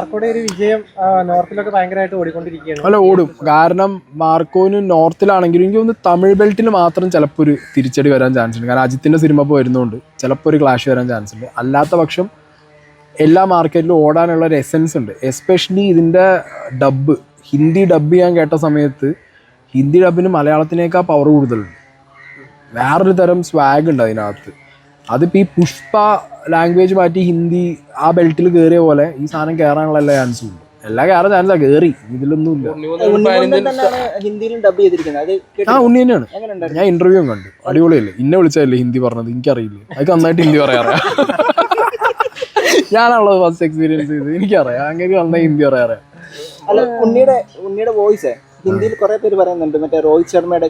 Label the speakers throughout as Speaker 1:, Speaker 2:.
Speaker 1: മാർക്കോയുടെ ഒരു വിജയം നോർത്തിലൊക്കെ ഭയങ്കരമായിട്ട് ഓടിക്കൊണ്ടിരിക്കുകയാണ്.
Speaker 2: അല്ല ഓടും, കാരണം മാർക്കോന് നോർത്തിലാണെങ്കിലും എനിക്ക് തോന്നുന്നു തമിഴ് ബെൽറ്റിൽ മാത്രം ചിലപ്പോൾ ഒരു തിരിച്ചടി വരാൻ ചാൻസ് ഉണ്ട്. കാരണം അജിത്തിന്റെ സിനിമ ഇപ്പോൾ വരുന്നതുകൊണ്ട് ചിലപ്പോൾ ഒരു ക്ലാഷ് വരാൻ ചാൻസ് ഉണ്ട്. അല്ലാത്ത പക്ഷം എല്ലാ മാർക്കറ്റിലും ഓടാനുള്ള ഒരു എസെൻസ് ഉണ്ട്. എസ്പെഷ്യലി ഇതിൻ്റെ ഡബ്ബ്, ഹിന്ദി ഡബ്ബ് ചെയ്യാൻ കേട്ട സമയത്ത് ഹിന്ദി ഡബിന് മലയാളത്തിനേക്കാൾ പവർ കൂടുതലുണ്ട്. വേറൊരു തരം സ്വാഗ് ഉണ്ട് അതിനകത്ത്. അതിപ്പോൾ ഈ പുഷ്പ ലാംഗ്വേജ് മാറ്റി ഹിന്ദി ആ ബെൽറ്റിൽ കയറിയ പോലെ ഈ സാധനം കയറാനുള്ള എല്ലാ ചാൻസും ഉണ്ട്. എല്ലാം കയറാൻ ചാൻസാ, കയറി ഇതിലൊന്നുമില്ല. ഉണ്ണി തന്നെയാണ്. ഞാൻ ഇന്റർവ്യൂ കണ്ടു, അടിപൊളിയല്ലേ. ഇന്നെ വിളിച്ചതല്ലേ ഹിന്ദി പറഞ്ഞത്, എനിക്കറിയില്ല. അത് നന്നായിട്ട് ഹിന്ദി പറയാറിയാം. ഞാനുള്ളത് ഫസ്റ്റ് എക്സ്പീരിയൻസ് ചെയ്ത് എനിക്കറിയാം. അങ്ങനെ നന്നായി ഹിന്ദി പറയാറിയാം.
Speaker 3: അല്ല, ഉണ്ണിയുടെ വോയിസ് ഹിന്ദിയിൽ കുറെ പേര് പറയുന്നുണ്ട്, മറ്റേ രോഹിത് ശർമ്മയുടെ.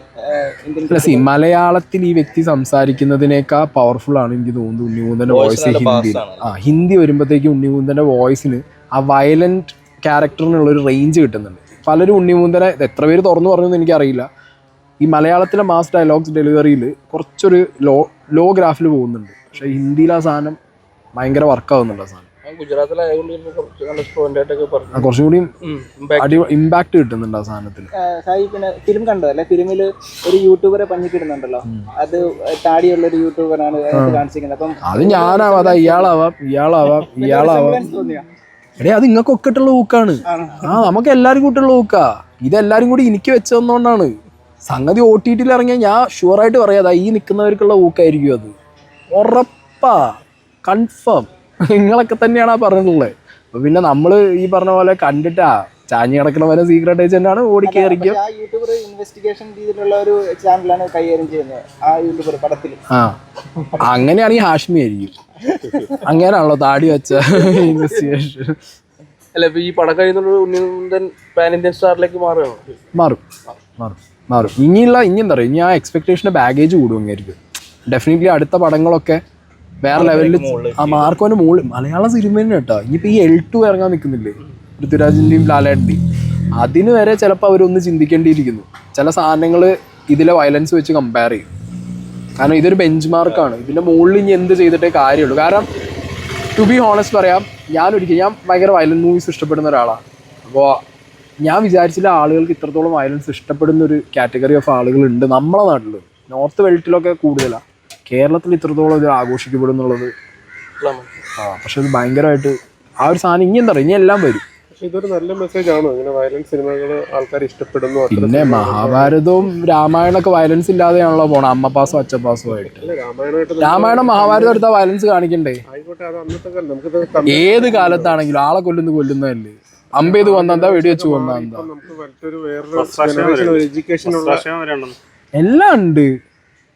Speaker 2: മലയാളത്തിൽ ഈ വ്യക്തി സംസാരിക്കുന്നതിനേക്കാൾ പവർഫുൾ ആണ് എനിക്ക് തോന്നുന്നു ഉണ്ണിമൂന്തന്റെ വോയിസ് ഹിന്ദിയിൽ. ഹിന്ദി വരുമ്പോഴത്തേക്കും ഉണ്ണിമൂന്തന്റെ വോയിസിന് ആ വയലന്റ് ക്യാരക്ടറിനുള്ളൊരു റേഞ്ച് കിട്ടുന്നുണ്ട്. പലരും ഉണ്ണിമൂന്തനെ എത്ര പേര് തുറന്നു പറഞ്ഞെന്ന് എനിക്കറിയില്ല. ഈ മലയാളത്തിലെ മാസ് ഡയലോഗ്സ് ഡെലിവറിയിൽ കുറച്ചൊരു ലോ ഗ്രാഫിൽ പോകുന്നുണ്ട്. പക്ഷേ ഹിന്ദിയിൽ ആ സാധനം ഭയങ്കര വർക്കാവുന്നുണ്ട്. ആ സാധനം കുറച്ചും കൂടി ഇമ്പാക്ട് കിട്ടുന്നുണ്ട് ആ സാധനത്തിൽ.
Speaker 3: പിന്നെ ഫിലിം കണ്ടതല്ലേ, ഫിലിമില് ഒരു യൂട്യൂബറെ പഞ്ഞിക്കിടുന്നുണ്ടല്ലോ, അത് താടിയുള്ള ഒരു യൂട്യൂബറാണ് കാണിച്ചിരിക്കുന്നത്. അപ്പം
Speaker 2: അത് ഞാനാവാം, അതാ ഇയാളാവാം. എടേ അത് ഇങ്ങക്കൊക്കെ ഇട്ടുള്ള ഊക്കാണ്. നമുക്ക് എല്ലാവരും കൂട്ടുള്ള ഊക്കാ. ഇതെല്ലാരും കൂടി എനിക്ക് വെച്ച് തന്നോണ്ടാണ്. സംഗതി OTT ഇറങ്ങിയാൽ ഞാൻ ഷുവറായിട്ട് പറയാതാ ഈ നിൽക്കുന്നവർക്കുള്ള ഊക്കായിരിക്കും അത്. ഉറപ്പാ, കൺഫേം. നിങ്ങളൊക്കെ തന്നെയാണ് ആ പറഞ്ഞിട്ടുള്ളത്. അപ്പൊ പിന്നെ നമ്മള് ഈ പറഞ്ഞ പോലെ കണ്ടിട്ടാ ചാഞ്ഞി കിടക്കണ പോലെ സീക്രട്ട് ഏജന്റാണ് ഓടിക്കേറിക്കും.
Speaker 3: യൂട്യൂബർ ഇൻവെസ്റ്റിഗേഷൻ രീതിയിലുള്ള ഒരു ചാനലാണ് കൈകാര്യം ചെയ്യുന്നത് ആ യൂട്യൂബർ പടത്തിൽ.
Speaker 2: അങ്ങനെയാണെങ്കിൽ ഹാഷ്മി ആയിരിക്കും. അങ്ങനെയാണല്ലോ താടി വെച്ച ഇൻവെസ്റ്റിഗേഷൻ.
Speaker 4: അല്ല, ഇപ്പൊ ഈ പടം കഴിയുന്ന ഉണ്ണിമൂന്തൻ പാൻ ഇന്ത്യൻ സ്റ്റാറിലേക്ക്
Speaker 2: മാറും. ഇനി എന്താ പറയുക, ഇനി ആ എക്സ്പെക്ടേഷന്റെ ബാഗേജ് കൂടുമെന്നായിരിക്കും. ഡെഫിനറ്റ്ലി അടുത്ത പടങ്ങളൊക്കെ വേറെ ലെവലിൽ. ആ മാർക്കോന്റെ മുകളിൽ മലയാളം സിനിമ കേട്ടോ. ഇനിയിപ്പോൾ ഈ L2 ഇറങ്ങാൻ നിൽക്കുന്നില്ലേ, പൃഥ്വിരാജിന്റെയും ലാലേട്ടന്റെയും, അതിന് വരെ ചിലപ്പോൾ അവരൊന്ന് ചിന്തിക്കേണ്ടിയിരിക്കുന്നു. ചില സാധനങ്ങൾ ഇതിലെ വയലൻസ് വെച്ച് കമ്പയർ ചെയ്യും. കാരണം ഇതൊരു ബെഞ്ച് മാർക്കാണ്. ഇതിന്റെ മുകളിൽ ഇനി എന്ത് ചെയ്തിട്ടേ കാര്യമുള്ളൂ. കാരണം ടു ബി ഹോണസ്റ്റ് പറയാം, ഞാൻ ഭയങ്കര വയലന്റ് മൂവീസ് ഇഷ്ടപ്പെടുന്ന ഒരാളാണ്. അപ്പോൾ ഞാൻ വിചാരിച്ചില്ല ആളുകൾക്ക് ഇത്രത്തോളം വയലൻസ് ഇഷ്ടപ്പെടുന്ന ഒരു കാറ്റഗറി ഓഫ് ആളുകളുണ്ട് നമ്മളെ നാട്ടിൽ. നോർത്ത് ബെൽറ്റിലൊക്കെ കൂടുതലാണ്, കേരളത്തിൽ ഇത്രത്തോളം ഇത് ആഘോഷിക്കപ്പെടും എന്നുള്ളത്. പക്ഷെ ഇത് ഭയങ്കരമായിട്ട് ആ ഒരു സാധനം ഇനി എന്താ പറയുക, ഇനി എല്ലാം വരും.
Speaker 1: ഇതൊരു നല്ല മെസ്സേജ് ആണോ, ഇങ്ങനെ വയലൻസ് സിനിമകൾ ആൾക്കാർ ഇഷ്ടപ്പെടുന്നു?
Speaker 2: പിന്നെ മഹാഭാരതവും രാമായണമൊക്കെ വയലൻസ് ഇല്ലാതെയാണല്ലോ പോണം, അമ്മപ്പാസും അച്ഛപ്പാസും ആയിട്ട്. രാമായണം മഹാഭാരതം എടുത്താൽ വയലൻസ് കാണിക്കണ്ടേ? ഏത് കാലത്താണെങ്കിലും ആളെ കൊല്ലുന്നതല്ലേ. അമ്പേത് വന്നെന്താ, വെടിവെച്ച് കൊന്നെന്താ, എല്ലാം ഉണ്ട്.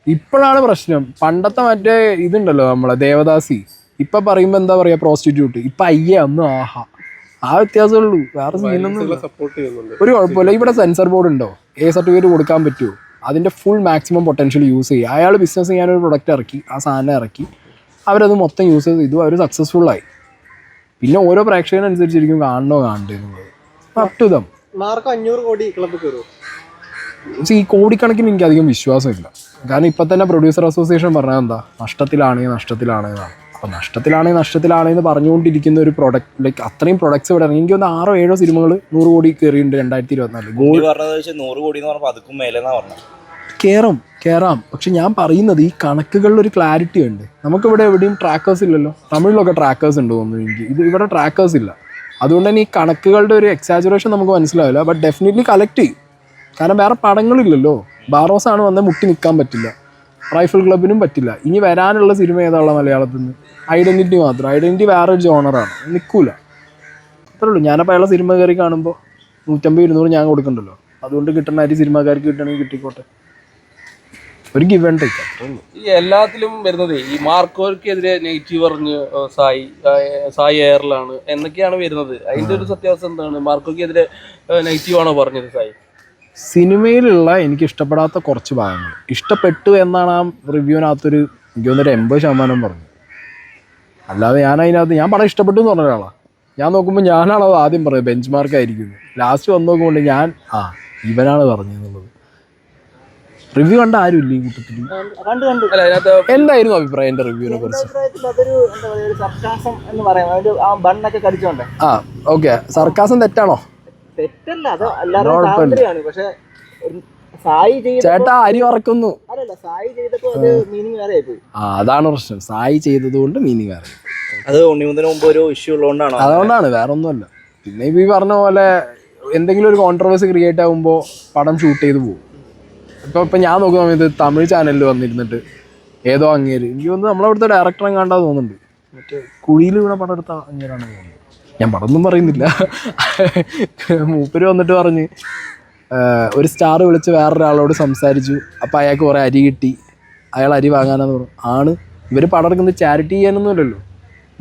Speaker 2: ഇപ്പോഴാണ് പ്രശ്നം. പണ്ടത്തെ മറ്റേ ഇതുണ്ടല്ലോ നമ്മളെ ദേവദാസി, ഇപ്പൊ പറയുമ്പോ എന്താ പറയാ പ്രോസ്റ്റിറ്റ്യൂട്ട്, ഇപ്പൊ ഒന്നും ആഹാ, ആ വ്യത്യാസമുള്ളൂ. വേറെ സീനൊന്നും ഒരു കുഴപ്പമില്ല. ഇവിടെ സെൻസർ ബോർഡ് ഉണ്ടോ, സർട്ടിഫിക്കറ്റ് കൊടുക്കാൻ പറ്റുമോ, അതിന്റെ ഫുൾ മാക്സിമം പൊട്ടൻഷ്യൽ യൂസ് ചെയ്യുക. അയാൾ ബിസിനസ് ചെയ്യാനൊരു പ്രൊഡക്റ്റ് ഇറക്കി, ആ സാധനം ഇറക്കി, അവരത് മൊത്തം യൂസ് ചെയ്തു, അവർ സക്സസ്ഫുള്ളായി. പിന്നെ ഓരോ പ്രേക്ഷകനനുസരിച്ചിരിക്കും കാണണ്ടോ എന്നുള്ളത്. Up to them.
Speaker 1: മാർക്ക് 500 കോടി ക്ലബ് കയറും.
Speaker 2: ഈ കോടിക്കണക്കിന് എനിക്ക് അധികം വിശ്വാസമില്ല. കാരണം ഇപ്പം തന്നെ പ്രൊഡ്യൂസർ അസോസിയേഷൻ പറഞ്ഞത് എന്താ, നഷ്ടത്തിലാണെന്നാണ്. അപ്പോൾ നഷ്ടത്തിലാണെന്ന് പറഞ്ഞുകൊണ്ടിരിക്കുന്ന ഒരു പ്രൊഡക്റ്റ്, ലൈക്ക് അത്രയും പ്രൊഡക്ട്സ് ഇവിടെ ഇറങ്ങി. എനിക്ക് ഒന്ന് 6-7 സിനിമകൾ 100 കോടി കയറിയിട്ടുണ്ട് 2024. കയറാം. പക്ഷെ ഞാൻ പറയുന്നത് ഈ കണക്കുകളിൽ ഒരു ക്ലാരിറ്റി ഉണ്ട്. നമുക്കിവിടെ എവിടെയും ട്രാക്കേഴ്സ് ഇല്ലല്ലോ. തമിഴിലൊക്കെ ട്രാക്കേഴ്സ് ഉണ്ട് തോന്നുന്നു എനിക്ക്. ഇവിടെ ട്രാക്കേഴ്സ് ഇല്ല. അതുകൊണ്ട് തന്നെ ഈ കണക്കുകളുടെ ഒരു എക്സാജുറേഷൻ നമുക്ക് മനസ്സിലാവില്ല. ബട്ട് ഡെഫിനറ്റ്ലി കളക്ട് ചെയ്യും. കാരണം വേറെ പടങ്ങളില്ലല്ലോ. ബാറോസാണ് വന്നാൽ മുട്ടി നിൽക്കാൻ പറ്റില്ല, റൈഫിൾ ക്ലബിനും പറ്റില്ല. ഇനി വരാനുള്ള സിനിമ ഏതാണുള്ള മലയാളത്തിൽ നിന്ന്? ഐഡന്റിറ്റി മാത്രം. ഐഡന്റിറ്റി വേറൊരു ജോണറാണ്, നിൽക്കൂല. അത്രേ ഉള്ളൂ. ഞാനപ്പോൾ അയാളെ സിനിമ കയറി കാണുമ്പോൾ 150-200 ഞാൻ കൊടുക്കണ്ടല്ലോ. അതുകൊണ്ട് കിട്ടുന്ന അരി സിനിമാക്കാർക്ക് കിട്ടണമെങ്കിൽ കിട്ടിക്കോട്ടെ. ഒരു ഗിവ് ആൻഡ് ടേക്ക്, അത്രേ ഉള്ളൂ.
Speaker 4: ഈ എല്ലാത്തിലും വരുന്നത് ഈ മാർക്കോയ്ക്കെതിരെ നെഗറ്റീവ് പറഞ്ഞ് സായി എയറിലാണ് എന്നൊക്കെയാണ് വരുന്നത്. അതിന്റെ ഒരു സത്യാവസ്ഥ എന്താണ്? മാർക്കോയ്ക്കെതിരെ നെഗറ്റീവ് ആണോ പറഞ്ഞത് സായി?
Speaker 2: സിനിമയിലുള്ള എനിക്ക് ഇഷ്ടപ്പെടാത്ത കുറച്ച് ഭാഗങ്ങൾ ഇഷ്ടപ്പെട്ടു എന്നാണ് ആ റിവ്യൂവിനകത്തൊരു എനിക്ക് തോന്നുന്നൊരു 80% പറഞ്ഞു. അല്ലാതെ ഞാൻ പടം ഇഷ്ടപ്പെട്ടു എന്ന് പറഞ്ഞ ഒരാളാണ്. ഞാൻ നോക്കുമ്പോൾ ഞാനാണത് ആദ്യം പറയുന്നത്, ബെഞ്ച് മാർക്ക് ആയിരിക്കുന്നു. ലാസ്റ്റ് വന്ന് നോക്കുമ്പോൾ ഇവനാണ് പറഞ്ഞതെന്നുള്ളത്. റിവ്യൂ കണ്ട ആരും ഇല്ല ഈ കൂട്ടത്തിൽ.
Speaker 3: കണ്ടു
Speaker 4: അല്ല അതിനകത്ത്
Speaker 2: എന്തായിരുന്നു അഭിപ്രായം എൻ്റെ റിവ്യൂവിനെ കുറിച്ച്?
Speaker 3: അഭിപ്രായത്തിൽ അതൊരു എന്താ പറയുക ഒരു സർക്കാസം എന്ന് പറയാം. ഒരു ആ ബണ്ണൊക്കെ കടിച്ചോണ്ടേ.
Speaker 2: ആ ഓക്കെ, സർക്കാസം തെറ്റാണോ?
Speaker 3: തെറ്റല്ല, അത് എല്ലാവരും താല്പര്യമാണ്. പക്ഷെ സായി ചെയ്ത
Speaker 2: ചേട്ടാ അരി വറക്കുന്നു.
Speaker 3: അല്ലല്ല, സായി ചെയ്തപ്പോ അത് മീനിങ് വേറെ ആയിപ്പോയി.
Speaker 2: അതാണ് പ്രശ്നം, സായി ചെയ്തത് കൊണ്ട് മീനിങ് വേറെ.
Speaker 3: അത് ഉണ്ണിമുന്തിന് മുമ്പ് ഒരു ഇഷ്യൂ ഉള്ളതുകൊണ്ടാണോ?
Speaker 2: അതുകൊണ്ടാണ്, വേറെ ഒന്നുമല്ല. പിന്നെ ഇപ്പൊ ഈ പറഞ്ഞ പോലെ എന്തെങ്കിലും ഒരു കോൺട്രവേഴ്സി ക്രിയേറ്റ് ആകുമ്പോൾ പടം ഷൂട്ട് ചെയ്ത് പോകും. ഇപ്പൊ ഞാൻ നോക്കുന്ന സമയത്ത് തമിഴ് ചാനലിൽ വന്നിരുന്നിട്ട് ഏതോ അങ്ങേര്, എനിക്ക് തോന്നുന്നു നമ്മളവിടുത്തെ ഡയറക്ടറെ കണ്ടാ തോന്നുന്നുണ്ട്, മറ്റേ കുഴിയിൽ വീണ പടം എടുത്ത അങ്ങേരാണ് തോന്നുന്നത്. ഞാൻ പടമൊന്നും പറയുന്നില്ല. മൂപ്പര് വന്നിട്ട് പറഞ്ഞ് ഒരു സ്റ്റാർ വിളിച്ച് വേറൊരാളോട് സംസാരിച്ചു, അപ്പം അയാൾക്ക് കുറേ അരി കിട്ടി, അയാൾ അരി വാങ്ങാനാന്ന് പറഞ്ഞു. ആണ് ഇവർ പടം എടുക്കുന്നത് ചാരിറ്റി ചെയ്യാനൊന്നുമില്ലല്ലോ,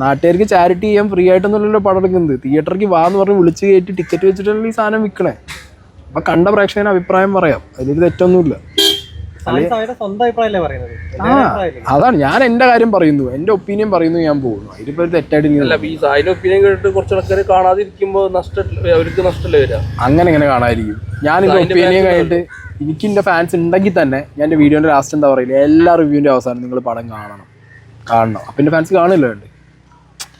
Speaker 2: നാട്ടുകാർക്ക് ചാരിറ്റി ചെയ്യാൻ ഫ്രീ ആയിട്ടൊന്നുമല്ലല്ലോ പടം എടുക്കുന്നത്. തിയേറ്ററിലേക്ക് വാന്ന് പറഞ്ഞ് വിളിച്ച് കയറ്റി ടിക്കറ്റ് വെച്ചിട്ടല്ലേ ഈ സാധനം വിൽക്കണേ. അപ്പം കണ്ട പ്രേക്ഷകന് അഭിപ്രായം പറയാം, അതിലൊരു തെറ്റൊന്നുമില്ല. അതാണ് ഞാൻ എൻ്റെ കാര്യം പറയുന്നു, എൻ്റെ ഒപ്പീനിയൻ പറയുന്നു, ഞാൻ പോകുന്നു. അതിലിപ്പോൾ ഒരു തെറ്റായിട്ടില്ല.
Speaker 4: ഈ സായിന്റെ ഒപ്പീനിയൻ കേട്ടിട്ട് കുറച്ച് ആൾക്കാർ കാണാതിരിക്കുമ്പോൾ അവർക്ക് നഷ്ടമല്ലേ വരാം.
Speaker 2: അങ്ങനെ എങ്ങനെ കാണാതിരിക്കും? ഞാൻ എൻ്റെ ഒപ്പീനിയൻ കഴിഞ്ഞിട്ട് എനിക്ക് എൻ്റെ ഫാൻസ് ഉണ്ടെങ്കിൽ തന്നെ ഞാൻ എൻ്റെ വീഡിയോൻ്റെ ലാസ്റ്റ് എന്താ പറയില്ല, എല്ലാ റിവ്യൂവിൻ്റെ അവസാനം നിങ്ങൾ പടം കാണണം. അപ്പം എൻ്റെ ഫാൻസ് കാണില്ല വേണ്ടേ,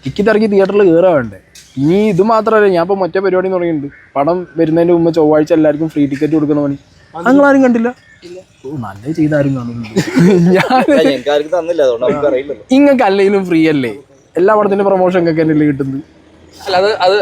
Speaker 2: ടിക്കറ്റ് ഇറക്കി തിയേറ്ററിൽ കയറാൻ വേണ്ടേ. ഇനി ഇത് മാത്രമല്ല, ഞാൻ ഇപ്പോൾ മറ്റേ പരിപാടി തുടങ്ങിയിട്ടുണ്ട്. പടം വരുന്നതിൻ്റെ മുമ്പ് ചൊവ്വാഴ്ച എല്ലാവർക്കും ഫ്രീ ടിക്കറ്റ് കൊടുക്കുന്ന പണി. നിങ്ങളാരും കണ്ടില്ല? നല്ല ചെയ്താരും കാണുന്നുണ്ട്. ഇങ്ങക്ക് അല്ലെങ്കിലും ഫ്രീ അല്ലേ, എല്ലാ പടത്തിന്റെ പ്രൊമോഷൻ ഒക്കെ അല്ലേ കിട്ടുന്നത്.
Speaker 4: അല്ല അത്